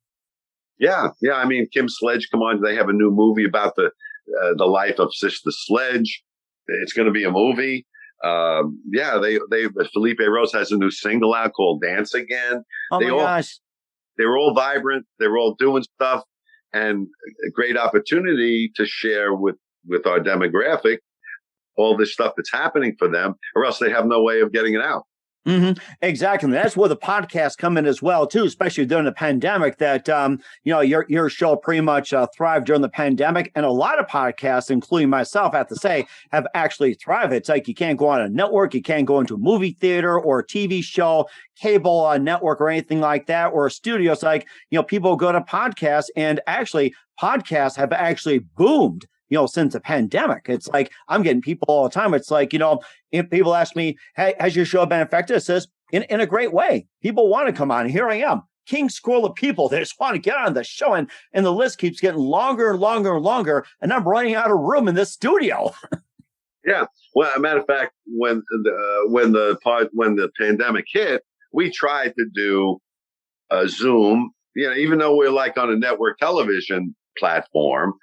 Yeah. I mean, Kim Sledge, come on. They have a new movie about the life of Sister Sledge. It's going to be a movie. Felipe Rose has a new single out called Dance Again. Oh my gosh. They're all vibrant. They're all doing stuff, and a great opportunity to share with our demographic all this stuff that's happening for them, or else they have no way of getting it out. Mm-hmm. Exactly. That's where the podcasts come in as well, too, especially during the pandemic, that, your show pretty much thrived during the pandemic. And a lot of podcasts, including myself, I have to say, have actually thrived. It's like you can't go on a network. You can't go into a movie theater or a TV show, cable network or anything like that, or a studio. It's like, people go to podcasts, and actually podcasts have actually boomed since the pandemic. It's like, I'm getting people all the time. It's like, if people ask me, hey, has your show been affected? It says, in a great way. People want to come on. Here I am, king squirrel of people. They just want to get on the show. And the list keeps getting longer and longer and longer. And I'm running out of room in this studio. Yeah. Well, as a matter of fact, when the pandemic hit, we tried to do a Zoom, even though we're like on a network television platform.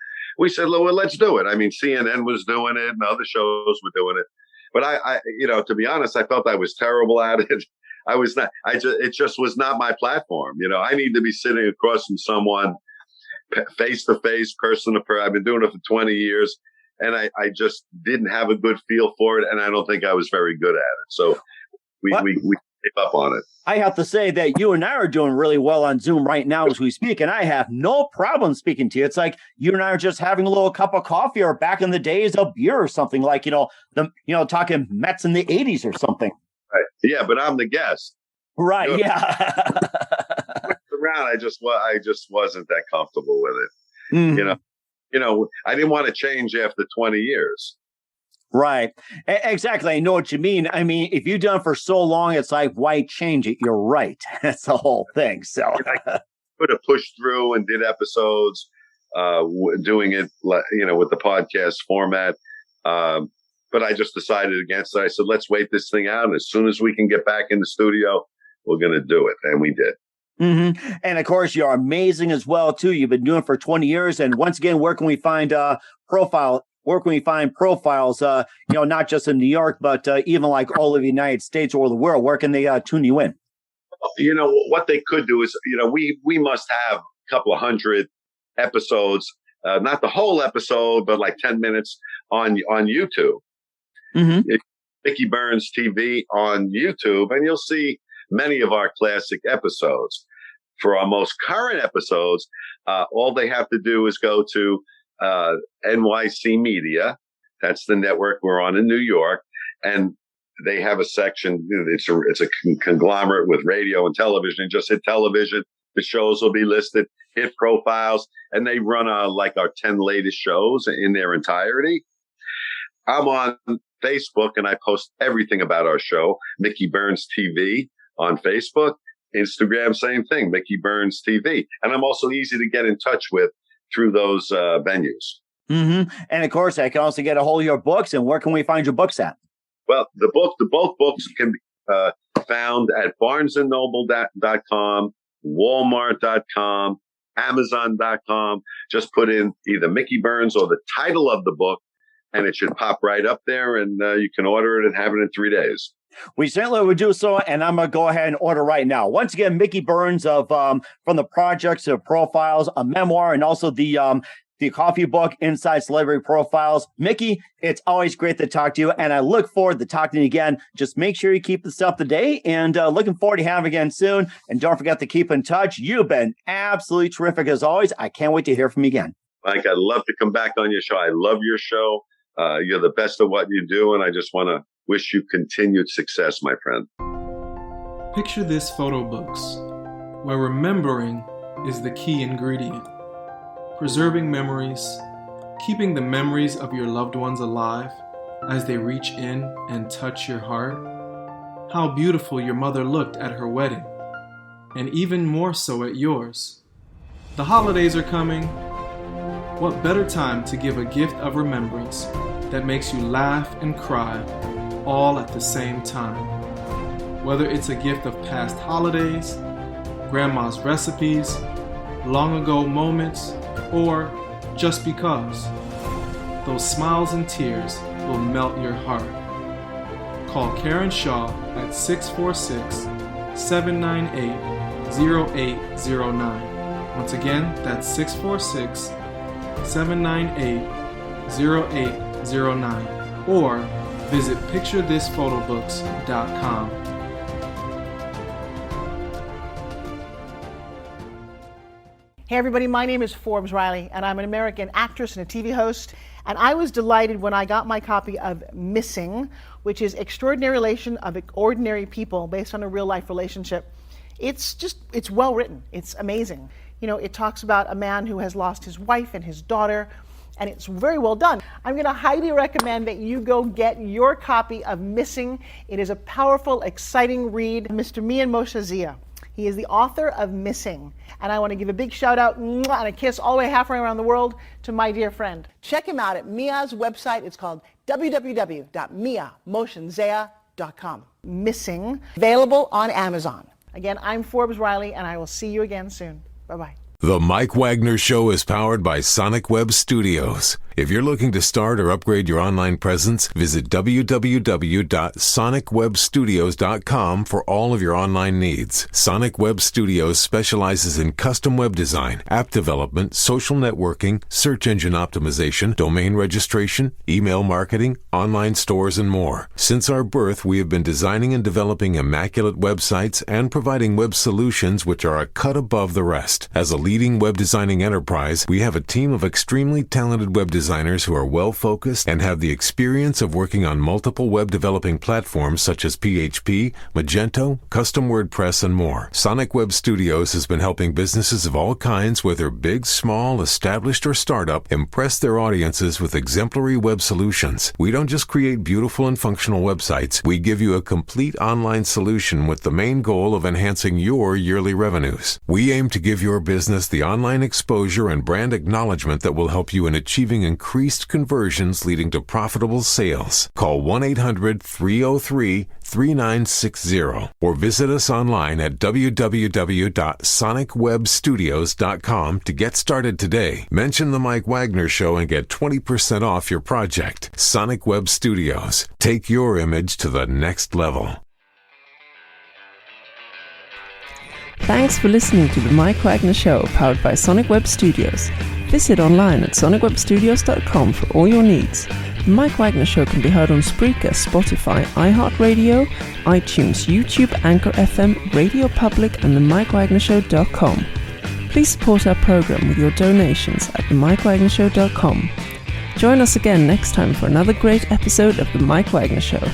We said, well, let's do it. I mean, CNN was doing it and other shows were doing it. But I to be honest, I felt I was terrible at it. I was not. It just was not my platform. I need to be sitting across from someone face-to-face, person to person. I've been doing it for 20 years, and I just didn't have a good feel for it, and I don't think I was very good at it. So we gave up on it. I have to say that you and I are doing really well on Zoom right now as we speak, and I have no problem speaking to you. It's like you and I are just having a little cup of coffee, or back in the days, a beer or something, like, talking Mets in the 80s or something. Right. Yeah, but I'm the guest. Right. Yeah. Around, I just wasn't that comfortable with it. Mm-hmm. I didn't want to change after 20 years. Right. Exactly. I know what you mean. I mean, if you've done it for so long, it's like, why change it? You're right. That's the whole thing. So I could have pushed through and did episodes, doing it, with the podcast format. But I just decided against it. I said, let's wait this thing out. And as soon as we can get back in the studio, we're going to do it. And we did. Mm-hmm. And of course, you're amazing as well, too. You've been doing it for 20 years. And once again, where can we find profiles, not just in New York, but even like all of the United States or the world? Where can they tune you in? What they could do is, we must have a couple of hundred episodes, not the whole episode, but like 10 minutes on YouTube. Mm-hmm. mickeyburns TV on YouTube, and you'll see many of our classic episodes. For our most current episodes, all they have to do is go to NYC Media. That's the network we're on in New York. And they have a section. It's a conglomerate with radio and television. Just hit television. The shows will be listed. Hit profiles. And they run our 10 latest shows in their entirety. I'm on Facebook, and I post everything about our show. Mickeyburns TV on Facebook. Instagram, same thing, mickeyburns TV. And I'm also easy to get in touch with through those venues. Mm-hmm. And of course, I can also get a hold of your books. And where can we find your books at? Well, both books can be found at barnesandnoble.com, walmart.com, amazon.com. Just put in either Mickey Burns or the title of the book, and it should pop right up there, and you can order it and have it in 3 days. We certainly would do so, and I'm going to go ahead and order right now. Once again, Mickey Burns of From the Projects to Profiles, a memoir, and also the coffee book, Inside Celebrity Profiles. Mickey, it's always great to talk to you, and I look forward to talking to you again. Just make sure you keep this up to date, and looking forward to having you again soon. And don't forget to keep in touch. You've been absolutely terrific as always. I can't wait to hear from you again. Mike, I'd love to come back on your show. I love your show. You're the best at what you do, and I just want to wish you continued success, my friend. Picture this photo books, where remembering is the key ingredient. Preserving memories, keeping the memories of your loved ones alive as they reach in and touch your heart. How beautiful your mother looked at her wedding, and even more so at yours. The holidays are coming. What better time to give a gift of remembrance that makes you laugh and cry all at the same time? Whether it's a gift of past holidays, grandma's recipes, long ago moments, or just because, those smiles and tears will melt your heart. Call Karen Shaw at 646-798-0809. Once again, that's 646-798-0809. Or visit picturethisphotobooks.com. Hey everybody, my name is Forbes Riley, and I'm an American actress and a TV host. And I was delighted when I got my copy of Missing, which is Extraordinary Relation of Ordinary People based on a real life relationship. It's well written. It's amazing. It talks about a man who has lost his wife and his daughter, and it's very well done. I'm going to highly recommend that you go get your copy of Missing. It is a powerful, exciting read. Mr. Mian Moshe Zia. He is the author of Missing. And I want to give a big shout out and a kiss all the way halfway around the world to my dear friend. Check him out at Mia's website. It's called www.miamoshenzea.com. Missing, available on Amazon. Again, I'm Forbes Riley, and I will see you again soon. Bye-bye. The Mike Wagner Show is powered by Sonic Web Studios. If you're looking to start or upgrade your online presence, visit www.sonicwebstudios.com for all of your online needs. Sonic Web Studios specializes in custom web design, app development, social networking, search engine optimization, domain registration, email marketing, online stores, and more. Since our birth, we have been designing and developing immaculate websites and providing web solutions which are a cut above the rest. As a leading web designing enterprise, we have a team of extremely talented web designers who are well-focused and have the experience of working on multiple web developing platforms such as PHP, Magento, custom WordPress, and more. Sonic Web Studios has been helping businesses of all kinds, whether big, small, established, or startup, impress their audiences with exemplary web solutions. We don't just create beautiful and functional websites. We give you a complete online solution with the main goal of enhancing your yearly revenues. We aim to give your business the online exposure and brand acknowledgement that will help you in achieving increased conversions leading to profitable sales. Call 1-800-303-3960 or visit us online at www.sonicwebstudios.com to get started today. Mention The Mike Wagner Show and get 20% off your project. Sonic Web Studios. Take your image to the next level. Thanks for listening to The Mike Wagner Show, powered by Sonic Web Studios. Visit online at sonicwebstudios.com for all your needs. The Mike Wagner Show can be heard on Spreaker, Spotify, iHeartradio, iTunes, YouTube, Anchor FM, Radio Public, and themikewagnershow.com. Please support our program with your donations at themikewagnershow.com. Join us again next time for another great episode of The Mike Wagner Show.